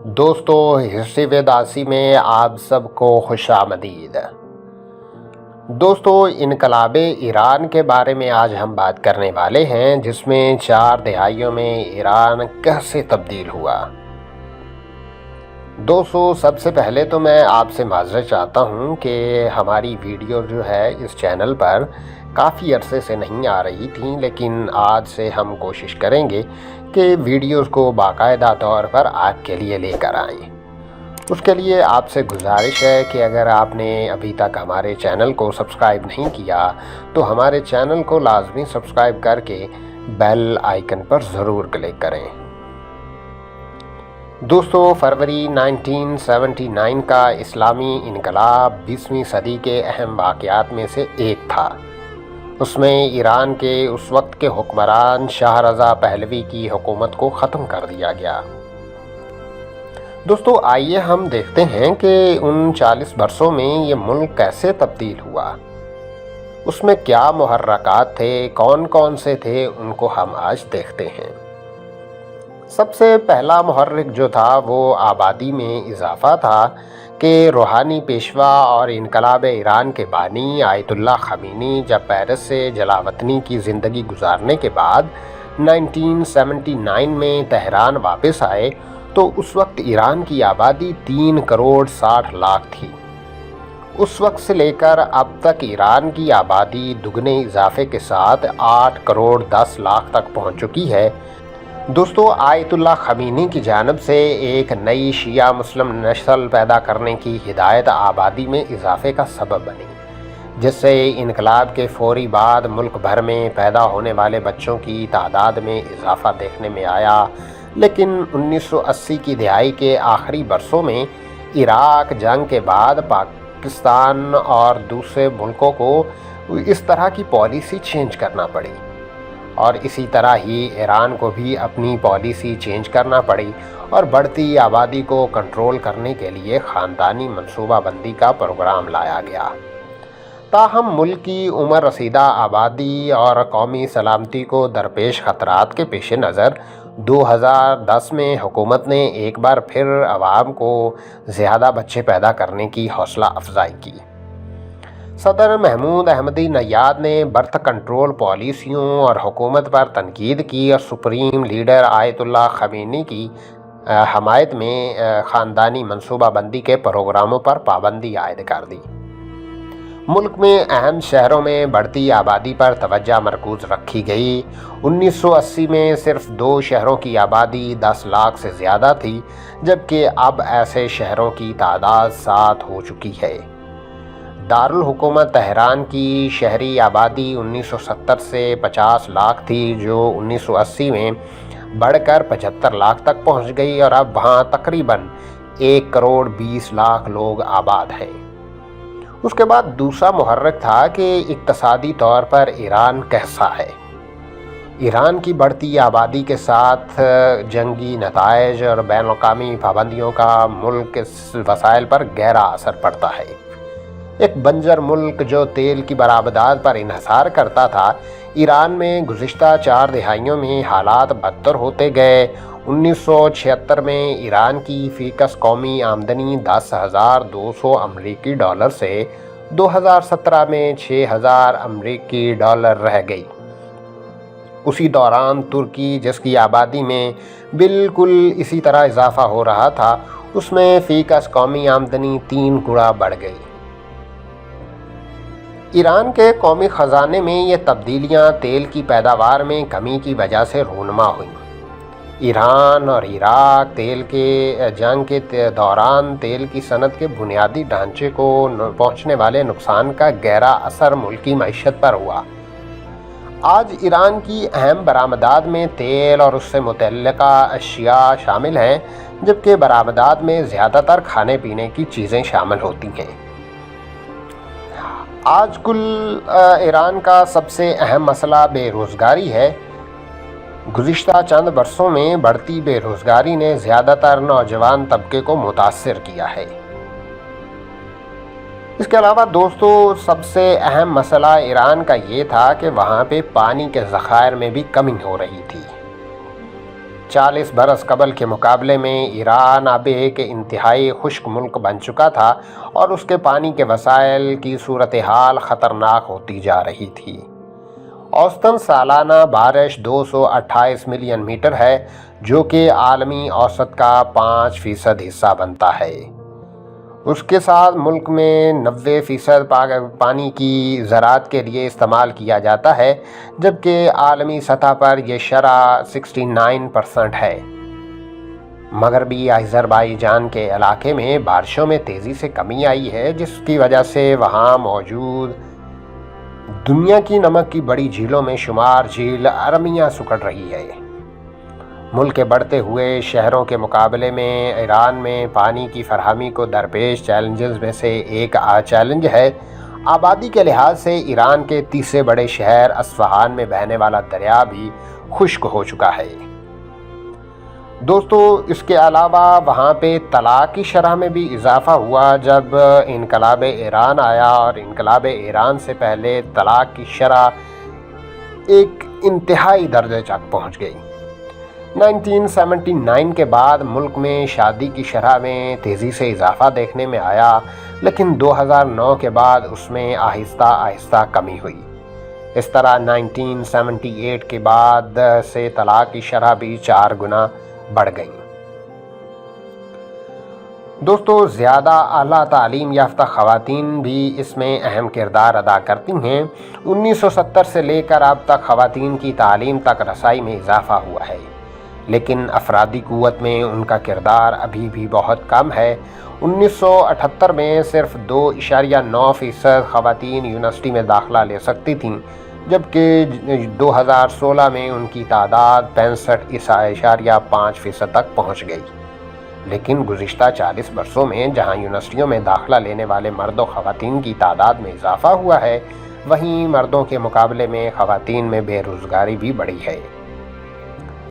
دوستو، history with آسی میں آپ سب کو خوش آمدید۔ دوستو، انقلاب ایران کے بارے میں آج ہم بات کرنے والے ہیں، جس میں 4 دہائیوں میں ایران کیسے تبدیل ہوا۔ دوستو، سب سے پہلے تو میں آپ سے معذرت چاہتا ہوں کہ ہماری ویڈیو جو ہے اس چینل پر کافی عرصے سے نہیں آ رہی تھیں، لیکن آج سے ہم کوشش کریں گے کہ ویڈیوز کو باقاعدہ طور پر آپ کے لیے لے کر آئیں۔ اس کے لیے آپ سے گزارش ہے کہ اگر آپ نے ابھی تک ہمارے چینل کو سبسکرائب نہیں کیا تو ہمارے چینل کو لازمی سبسکرائب کر کے بیل آئیکن پر ضرور کلک کریں۔ دوستو، فروری 1979 کا اسلامی انقلاب 20ویں صدی کے اہم واقعات میں سے ایک تھا۔ اس میں ایران کے اس وقت کے حکمران شاہ رضا پہلوی کی حکومت کو ختم کر دیا گیا۔ دوستو، آئیے ہم دیکھتے ہیں کہ ان 40 برسوں میں یہ ملک کیسے تبدیل ہوا۔ اس میں کیا محرکات تھے، کون کون سے تھے، ان کو ہم آج دیکھتے ہیں۔ سب سے پہلا محرک جو تھا وہ آبادی میں اضافہ تھا کہ روحانی پیشوا اور انقلاب ایران کے بانی آیت اللہ خمینی جب پیرس سے جلاوطنی کی زندگی گزارنے کے بعد 1979 میں تہران واپس آئے تو اس وقت ایران کی آبادی 3 کروڑ 60 لاکھ تھی۔ اس وقت سے لے کر اب تک ایران کی آبادی دگنے اضافے کے ساتھ 8 کروڑ 10 لاکھ تک پہنچ چکی ہے۔ دوستو، آیت اللہ خمینی کی جانب سے ایک نئی شیعہ مسلم نسل پیدا کرنے کی ہدایت آبادی میں اضافے کا سبب بنی، جس سے انقلاب کے فوری بعد ملک بھر میں پیدا ہونے والے بچوں کی تعداد میں اضافہ دیکھنے میں آیا۔ لیکن 1980 کی دہائی کے آخری برسوں میں عراق جنگ کے بعد پاکستان اور دوسرے ملکوں کو اس طرح کی پالیسی چینج کرنا پڑی، اور اسی طرح ہی ایران کو بھی اپنی پالیسی چینج کرنا پڑی اور بڑھتی آبادی کو کنٹرول کرنے کے لیے خاندانی منصوبہ بندی کا پروگرام لایا گیا۔ تاہم ملک کی عمر رسیدہ آبادی اور قومی سلامتی کو درپیش خطرات کے پیش نظر 2010 میں حکومت نے ایک بار پھر عوام کو زیادہ بچے پیدا کرنے کی حوصلہ افزائی کی۔ صدر محمود احمدی نیاد نے برتھ کنٹرول پالیسیوں اور حکومت پر تنقید کی اور سپریم لیڈر آیت اللہ خمینی کی حمایت میں خاندانی منصوبہ بندی کے پروگراموں پر پابندی عائد کر دی۔ ملک میں اہم شہروں میں بڑھتی آبادی پر توجہ مرکوز رکھی گئی۔ 1980 میں صرف 2 شہروں کی آبادی 10 لاکھ سے زیادہ تھی، جبکہ اب ایسے شہروں کی تعداد 7 ہو چکی ہے۔ دارالحکومت تہران کی شہری آبادی 1970 سے 50 لاکھ تھی، جو 1980 میں بڑھ کر 75 لاکھ تک پہنچ گئی، اور اب وہاں تقریباً 1 کروڑ 20 لاکھ لوگ آباد ہیں۔ اس کے بعد دوسرا محرک تھا کہ اقتصادی طور پر ایران کیسا ہے۔ ایران کی بڑھتی آبادی کے ساتھ جنگی نتائج اور بین الاقوامی پابندیوں کا ملک کے وسائل پر گہرا اثر پڑتا ہے۔ ایک بنجر ملک جو تیل کی برآمدات پر انحصار کرتا تھا، ایران میں گزشتہ 4 دہائیوں میں حالات بدتر ہوتے گئے۔ 1976 میں ایران کی فی کس قومی آمدنی 10,200 امریکی ڈالر سے 2017 میں 6,000 امریکی ڈالر رہ گئی۔ اسی دوران ترکی، جس کی آبادی میں بالکل اسی طرح اضافہ ہو رہا تھا، اس میں فی کس قومی آمدنی 3 گنا بڑھ گئی۔ ایران کے قومی خزانے میں یہ تبدیلیاں تیل کی پیداوار میں کمی کی وجہ سے رونما ہوئیں۔ ایران اور عراق تیل کے جنگ کے دوران تیل کی صنعت کے بنیادی ڈھانچے کو پہنچنے والے نقصان کا گہرا اثر ملکی معیشت پر ہوا۔ آج ایران کی اہم برآمدات میں تیل اور اس سے متعلقہ اشیاء شامل ہیں، جبکہ برآمدات میں زیادہ تر کھانے پینے کی چیزیں شامل ہوتی ہیں۔ آج کل ایران کا سب سے اہم مسئلہ بے روزگاری ہے۔ گزشتہ چند برسوں میں بڑھتی بے روزگاری نے زیادہ تر نوجوان طبقے کو متاثر کیا ہے۔ اس کے علاوہ دوستو، سب سے اہم مسئلہ ایران کا یہ تھا کہ وہاں پہ پانی کے ذخائر میں بھی کمی ہو رہی تھی۔ 40 برس قبل کے مقابلے میں ایران اب ایک انتہائی خشک ملک بن چکا تھا اور اس کے پانی کے وسائل کی صورتحال خطرناک ہوتی جا رہی تھی۔ اوسطاً سالانہ بارش 228 ملین میٹر ہے، جو کہ عالمی اوسط کا 5% حصہ بنتا ہے۔ اس کے ساتھ ملک میں 90% پانی کی زراعت کے لیے استعمال کیا جاتا ہے، جبکہ عالمی سطح پر یہ شرح 69% ہے۔ مغربی آذربائیجان کے علاقے میں بارشوں میں تیزی سے کمی آئی ہے، جس کی وجہ سے وہاں موجود دنیا کی نمک کی بڑی جھیلوں میں شمار جھیل ارمیہ سکڑ رہی ہے۔ ملک کے بڑھتے ہوئے شہروں کے مقابلے میں ایران میں پانی کی فراہمی کو درپیش چیلنجز میں سے ایک چیلنج ہے۔ آبادی کے لحاظ سے ایران کے تیسرے بڑے شہر اصفہان میں بہنے والا دریا بھی خشک ہو چکا ہے۔ دوستو، اس کے علاوہ وہاں پہ طلاق کی شرح میں بھی اضافہ ہوا جب انقلاب ایران آیا، اور انقلاب ایران سے پہلے طلاق کی شرح ایک انتہائی درجے تک پہنچ گئی۔ 1979 کے بعد ملک میں شادی کی شرح میں تیزی سے اضافہ دیکھنے میں آیا، لیکن 2009 کے بعد اس میں آہستہ آہستہ کمی ہوئی۔ اس طرح 1978 کے بعد سے طلاق کی شرح بھی 4 گنا بڑھ گئی۔ دوستو، زیادہ اعلیٰ تعلیم یافتہ خواتین بھی اس میں اہم کردار ادا کرتی ہیں۔ 1970 سے لے کر اب تک خواتین کی تعلیم تک رسائی میں اضافہ ہوا ہے، لیکن افرادی قوت میں ان کا کردار ابھی بھی بہت کم ہے۔ 1978 میں صرف 2.9% خواتین یونیورسٹی میں داخلہ لے سکتی تھیں، جبکہ 2016 میں ان کی تعداد 65.5% تک پہنچ گئی۔ لیکن گزشتہ 40 برسوں میں جہاں یونیورسٹیوں میں داخلہ لینے والے مرد و خواتین کی تعداد میں اضافہ ہوا ہے، وہیں مردوں کے مقابلے میں خواتین میں بے روزگاری بھی بڑھی ہے۔